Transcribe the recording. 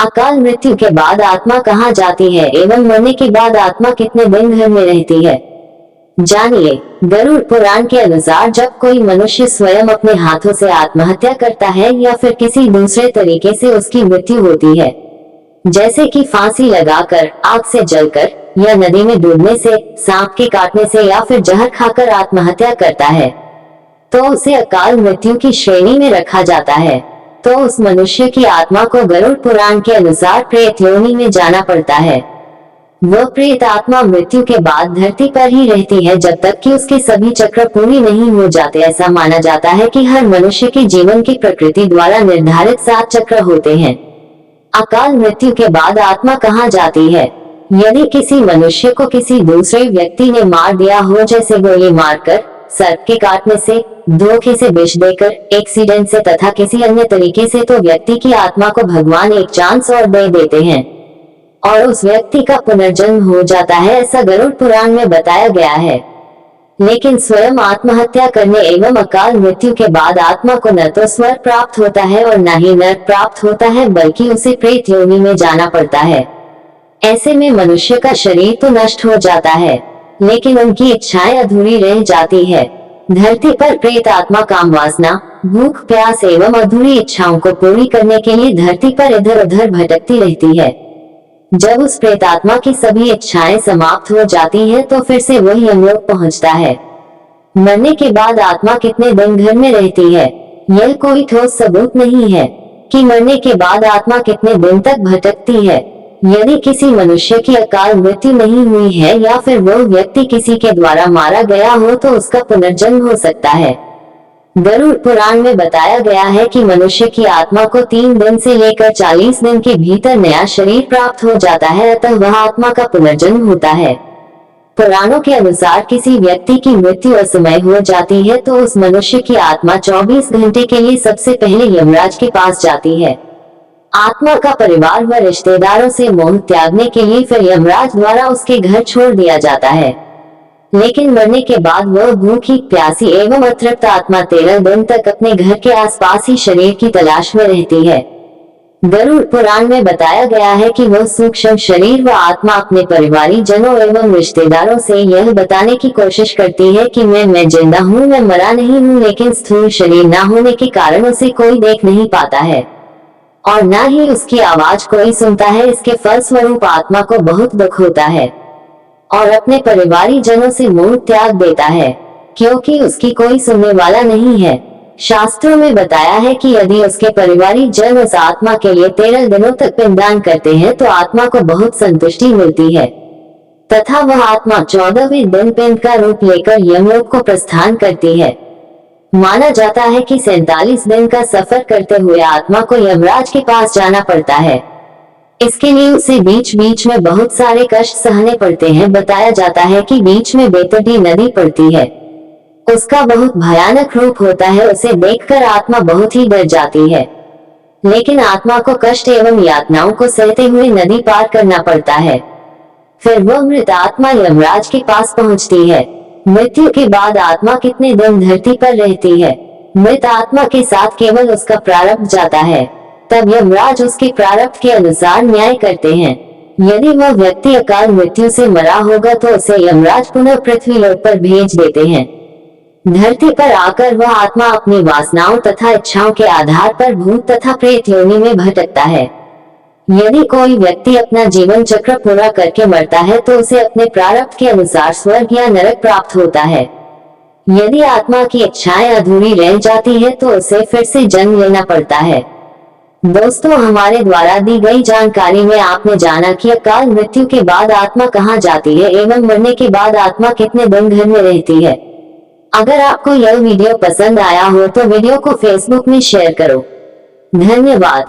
अकाल मृत्यु के बाद आत्मा कहाँ जाती है एवं मरने के बाद आत्मा कितने दिन घर में रहती है, जानिए। गरुड़ पुराण के अनुसार जब कोई मनुष्य स्वयं अपने हाथों से आत्महत्या करता है या फिर किसी दूसरे तरीके से उसकी मृत्यु होती है, जैसे कि फांसी लगाकर, आग से जलकर या नदी में डूबने से, सांप के काटने से या फिर जहर खाकर आत्महत्या करता है, तो उसे अकाल मृत्यु की श्रेणी में रखा जाता है। तो उस मनुष्य की आत्मा को गरुड़ पुराण के अनुसार प्रेत योनि में जाना पड़ता है। वह प्रेत आत्मा मृत्यु के बाद धरती पर ही रहती है जब तक कि उसके सभी चक्र पूरी नहीं हो जाते। ऐसा माना जाता है कि हर मनुष्य के जीवन की प्रकृति द्वारा निर्धारित 7 चक्र होते हैं। अकाल मृत्यु के बाद आत्मा कहाँ जाती है? यदि किसी मनुष्य को किसी दूसरे व्यक्ति ने मार दिया हो, जैसे गोली मारकर, सर्प के काटने से, धोखे से विष देकर, एक्सीडेंट से तथा किसी अन्य तरीके से, तो व्यक्ति की आत्मा को भगवान एक चांस और दे देते हैं और उस व्यक्ति का पुनर्जन्म हो जाता है, ऐसा गरुड़ पुराण में बताया गया है। लेकिन स्वयं आत्महत्या करने एवं अकाल मृत्यु के बाद आत्मा को न तो स्वर्ग प्राप्त होता है और न ही नरक प्राप्त होता है, बल्कि उसे प्रेत योनि में जाना पड़ता है। ऐसे में मनुष्य का शरीर तो नष्ट हो जाता है, लेकिन उनकी इच्छाएं अधूरी रह जाती है। धरती पर प्रेत आत्मा काम वासना, भूख प्यास एवं अधूरी इच्छाओं को पूरी करने के लिए धरती पर इधर उधर भटकती रहती है। जब उस प्रेत आत्मा की सभी इच्छाएं समाप्त हो जाती हैं, तो फिर से वही यमलोक पहुंचता है। मरने के बाद आत्मा कितने दिन घर में रहती है, यह कोई ठोस सबूत नहीं है कि मरने के बाद आत्मा कितने दिन तक भटकती है। यदि किसी मनुष्य की अकाल मृत्यु नहीं हुई है या फिर वह व्यक्ति किसी के द्वारा मारा गया हो, तो उसका पुनर्जन्म हो सकता है। गरुड़ पुराण में बताया गया है कि मनुष्य की आत्मा को 3 दिन से लेकर 40 दिन के भीतर नया शरीर प्राप्त हो जाता है, अतः वह आत्मा का पुनर्जन्म होता है। पुराणों के अनुसार किसी व्यक्ति की मृत्यु असमय हो जाती है तो उस मनुष्य की आत्मा 24 घंटे के लिए सबसे पहले यमराज के पास जाती है। आत्मा का परिवार व रिश्तेदारों से मोह त्यागने के लिए फिर यमराज द्वारा उसके घर छोड़ दिया जाता है। लेकिन मरने के बाद वह भूखी प्यासी एवं अतृप्त आत्मा 13 दिन तक अपने घर के आसपास ही शरीर की तलाश में रहती है। गरुड़ पुराण में बताया गया है कि वह सूक्ष्म शरीर व आत्मा अपने परिवारी जनों एवं रिश्तेदारों से यह बताने की कोशिश करती है कि मैं जिंदा हूँ, मैं मरा नहीं हूँ, लेकिन स्थूल शरीर न होने के कारण उसे कोई देख नहीं पाता है और न ही उसकी आवाज कोई सुनता है। इसके फलस्वरूप आत्मा को बहुत दुख होता है और अपने परिवारी जनों से मोह त्याग देता है, क्योंकि उसकी कोई सुनने वाला नहीं है। शास्त्रों में बताया है कि यदि उसके परिवारी जन उस आत्मा के लिए 13 दिनों तक पिंडदान करते हैं तो आत्मा को बहुत संतुष्टि मिलती है तथा वह आत्मा 14वें दिन पिंड का रूप लेकर यमलोक को प्रस्थान करती है। माना जाता है कि 47 दिन का सफर करते हुए आत्मा को यमराज के पास जाना पड़ता है। इसके लिए उसे बीच बीच में बहुत सारे कष्ट सहने पड़ते हैं। बताया जाता है कि बीच में बेतटी नदी पड़ती है, उसका बहुत भयानक रूप होता है, उसे देखकर आत्मा बहुत ही डर जाती है। लेकिन आत्मा को कष्ट एवं यातनाओं को सहते हुए नदी पार करना पड़ता है। फिर वह मृत आत्मा यमराज के पास पहुंचती है। मृत्यु के बाद आत्मा कितने दिन धरती पर रहती है? मृत आत्मा के साथ केवल उसका प्रारब्ध जाता है, तब यमराज उसके प्रारब्ध के अनुसार न्याय करते हैं। यदि वह व्यक्ति अकाल मृत्यु से मरा होगा तो उसे यमराज पुनः पृथ्वी लोक पर भेज देते हैं। धरती पर आकर वह आत्मा अपनी वासनाओं तथा इच्छाओं के आधार पर भूत तथा प्रेत योनि में भटकता है। यदि कोई व्यक्ति अपना जीवन चक्र पूरा करके मरता है तो उसे अपने प्रारब्ध के अनुसार स्वर्ग या नरक प्राप्त होता है। यदि आत्मा की इच्छाएं अधूरी रह जाती है तो उसे फिर से जन्म लेना पड़ता है। दोस्तों, हमारे द्वारा दी गई जानकारी में आपने जाना कि अकाल मृत्यु के बाद आत्मा कहाँ जाती है एवं मरने के बाद आत्मा कितने दिन घर में रहती है। अगर आपको यह वीडियो पसंद आया हो तो वीडियो को फेसबुक में शेयर करो। धन्यवाद।